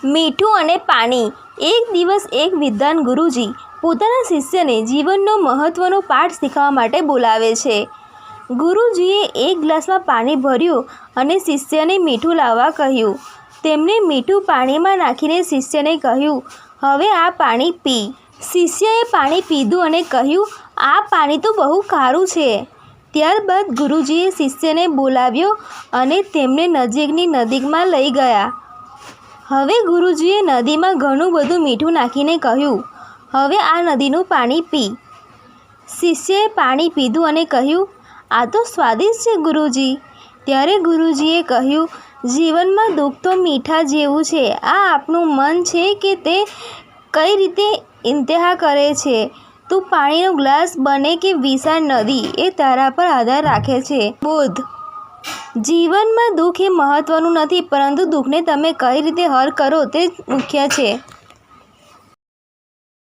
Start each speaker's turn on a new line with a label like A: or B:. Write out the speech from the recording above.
A: મીઠું અને પાણી। એક દિવસ એક વિદ્વાન ગુરુજી પોતાના શિષ્યને જીવનનો મહત્ત્વનો પાઠ શીખવવા માટે બોલાવે છે। ગુરુજીએ એક ગ્લાસમાં પાણી ભર્યું અને શિષ્યને મીઠું લાવવા કહ્યું। તેમણે મીઠું પાણીમાં નાખીને શિષ્યને કહ્યું, હવે આ પાણી પી। શિષ્યએ પાણી પીધું અને કહ્યું, આ પાણી તો બહુ ખારું છે। ત્યારબાદ ગુરુજીએ શિષ્યને બોલાવ્યો અને તેમને નજીકની નદીમાં લઈ ગયા। હવે ગુરુજીએ નદીમાં ઘણું બધું મીઠું નાખીને કહ્યું, હવે આ નદીનું પાણી પી। શિષ્યએ પાણી પીધું અને કહ્યું, આ તો સ્વાદિષ્ટ છે ગુરુજી। ત્યારે ગુરુજીએ કહ્યું, જીવનમાં દુઃખ તો મીઠા જેવું છે। આ આપણું મન છે કે તે કઈ રીતે ઇંતહા કરે છે। તું પાણીનો ગ્લાસ બને કે વિશાળ નદી એ તારા પર આધાર રાખે છે। બોધ: જીવનમાં દુઃખ એ મહત્ત્વનું નથી, પરંતુ દુઃખને તમે કઈ રીતે હલ કરો તે મુખ્ય છે।